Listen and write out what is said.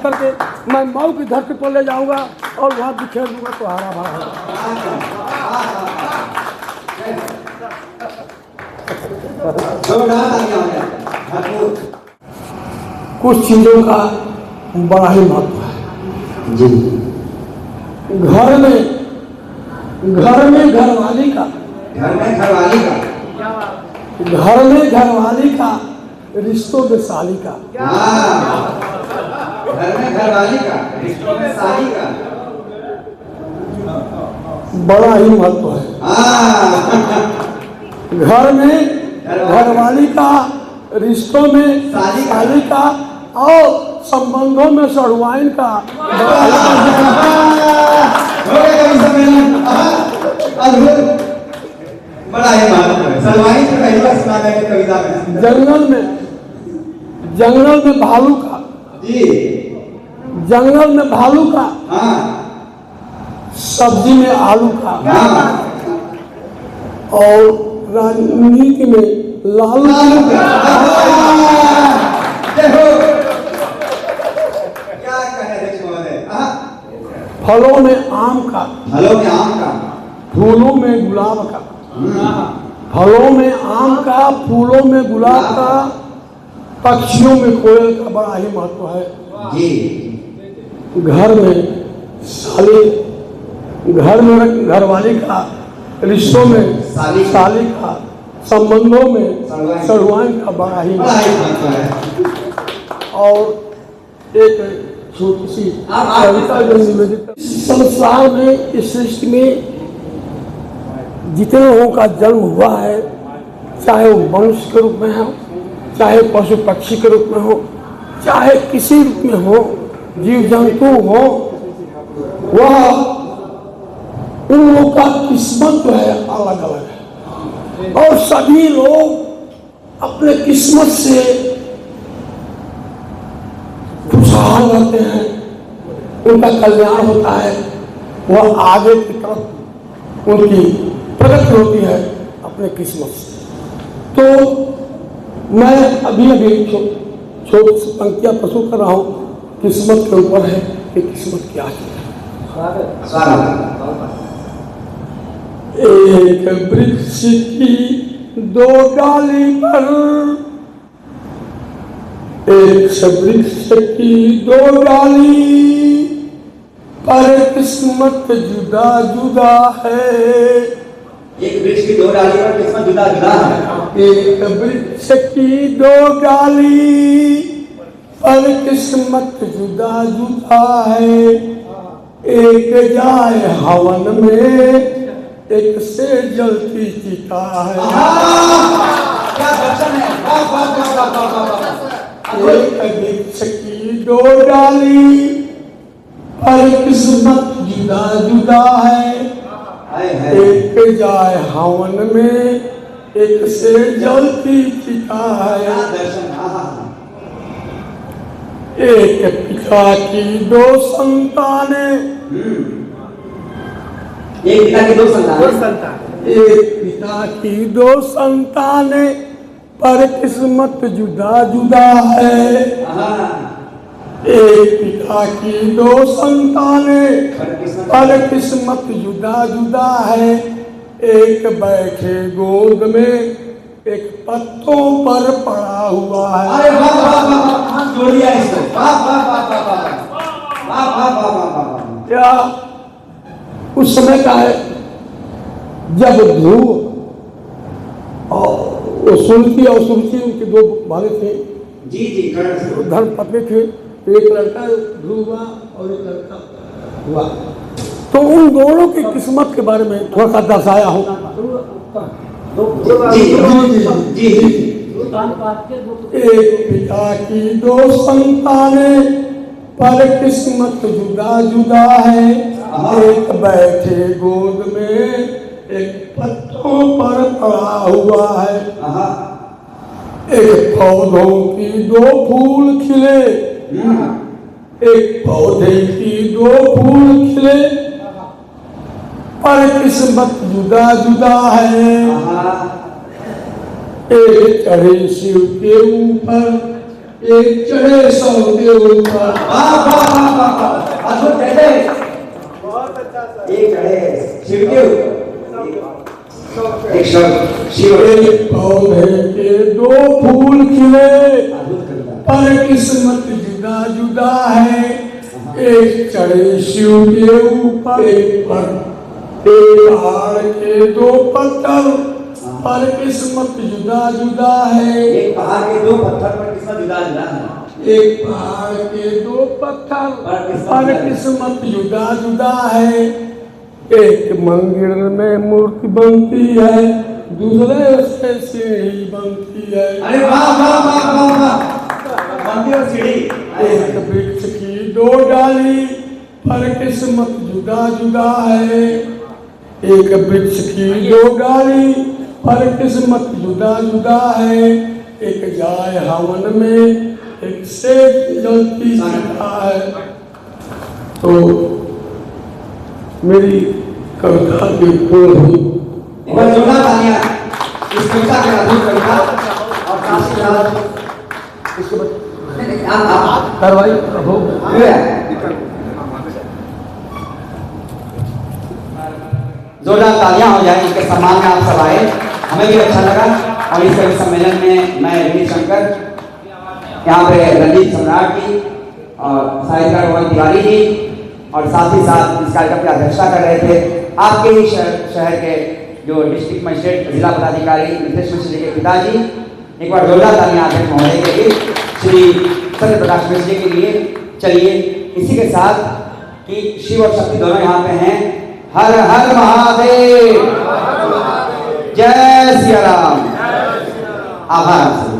करके मैं मऊ की धरती पर ले जाऊंगा और वहाँ बिखेर दूंगा तो हरा भरा होगा। कुछ चीजों का बड़ा ही महत्व है जी। घर में घरवाली का रिश्तों में साली का बड़ा ही महत्व है। घर में घरवाली का, रिश्तों में साली का और संबंधों में सड़वाइन का बड़ा ही महत्व है। सलवाइन से पहली बार सुना गया कविता में। जंगल में भालू का जी, जंगल में भालू का, हाँ, सब्जी में आलू का, हाँ, और राजनीति में लालू का। क्या कहे अध्यक्ष महोदय। फलों में आम का, फूलों में गुलाब का, फलों में आम का, फूलों में गुलाब का, पक्षियों में कोयल का बड़ा ही महत्व है जी। घर में साली, घर में घरवाली का, रिश्तों में साली का, संबंधों में सड़वाइन का बड़ा ही महत्व है। और एक छोटी सी कविता जो निवेदित, संसार में, इस सृष्टि में जितने लोगों का जन्म हुआ है, चाहे वो मनुष्य के रूप में हो, चाहे पशु पक्षी के रूप में हो, चाहे किसी रूप में हो, जीव जंतु हो, वह उन लोगों का किस्मत जो है अलग अलग है। और सभी लोग अपने किस्मत से खुशहाल रहते हैं, उनका कल्याण होता है, वह आगे की तरफ उनकी प्रगति होती है अपने किस्मत से। तो मैं अभी छोटी सी पंक्तियां प्रस्तुत कर रहा हूँ। किस्मत के ऊपर है कि किस्मत क्या है। एक वृक्ष की दो डाली पर, एक वृक्ष की दो डाली पर किस्मत जुदा जुदा है। एक वृक्ष की दो डाली पर किस्मत जुदा जुदा है। एक वृक्ष की दो डाली पर किस्मत जुदा जुदा है। एक जाए हवन में, एक से जलती चिता है। क्या दर्शन है। एक वृक्ष की दो डाली पर किस्मत जुदा जुदा है। एक जाए हवन में, एक से जलती चिता है। एक पिता की दो संतानें, एक पिता की दो संतानें, एक पिता की दो संतानें पर किस्मत जुदा जुदा है। एक पिता की दो संतानें पर किस्मत जुदा जुदा है। एक बैठे गोद में, एक पत्तों पर पड़ा हुआ है। अरे वाह वाह वाह, जोड़िया इसको, वाह वाह वाह वाह वाह वाह वाह वाह। क्या उस समय का है जब ध्रुव और सुनती और सुनती उनके दो भाले थे जी जी, धर्म पत्नी थे। एक लड़का ध्रुव हुआ और एक लड़का हुआ। तो उन दोनों की किस्मत के बारे में थोड़ा सा दर्शाया हूँ। एक पिता की दो संतानें पर किस्मत जुदा जुदा है। एक बैठे गोद में, एक पत्तों पर पड़ा हुआ है। एक पौधों की दो फूल खिले, एक पौधे की दो फूल खिले पर किस्मत जुदा जुदा है। एक चढ़े शिव के ऊपर, एक चढ़े 100 के ऊपर। वाह वाह वाह वाह वाह, अद्भुत कहते हैं। बहुत अच्छा सर। एक चढ़े शिव के ऊपर, एक शिव एक पौधे के 2 फूल खिले, अद्भुत कविता। पर किस्मत जुदा जुदा है। एक चढ़े शिव के ऊपर, एक पहाड़ के 2 पत्थर, पर किस्मत जुदा जुदा है। एक पहाड़ के 2 पत्थर पर किस्मत जुदा जुदा है। एक पहाड़ के 2 पत्थर, पर किस्मत जुदा जुदा है। एक मंदिर में मूर्ति बनती है, दूसरे से सीढ़ी बनती है। अरे वाह वाह वाह वाह वाह, मंदिर और सीढ़ी। एक वृक्ष की 2 डाली, पर किस्मत जुदा जुदा है। एक वृक्ष की 2 डाली, पर किस्मत जुदा जुदा है। एक जाए हवन में, एक से जलती है। तो मेरी कविता की पूर्ण हुई। एक बार जोरदार तालियां इस कविता के अद्भुत कविता और साथ ही साथ इसको आप कार्रवाई हो जोरदार तालियां हो जाए इसके सम्मान में आप सब आए, हमें भी अच्छा लगा। और इस कवि सम्मेलन में मैं रंजीत शंकर, यहाँ पे रंजीत सम्राट जी और साहित्यकार रोहन तिवारी जी और साथ ही साथ इस कार्यक्रम की अध्यक्षता कर रहे थे आपके ही शहर के जो डिस्ट्रिक्ट मजिस्ट्रेट जिला पदाधिकारी मिथिलेश मिश्र जी के पिताजी। एक बार जोरदार तालियां अध्यक्ष महोदय के लिए, श्री सत्य प्रकाश मिश्र जी के लिए। चलिए इसी के साथ कि शिव और शक्ति दोनों यहाँ पे हैं। हर हर महादेव, जय सिया राम। आभार।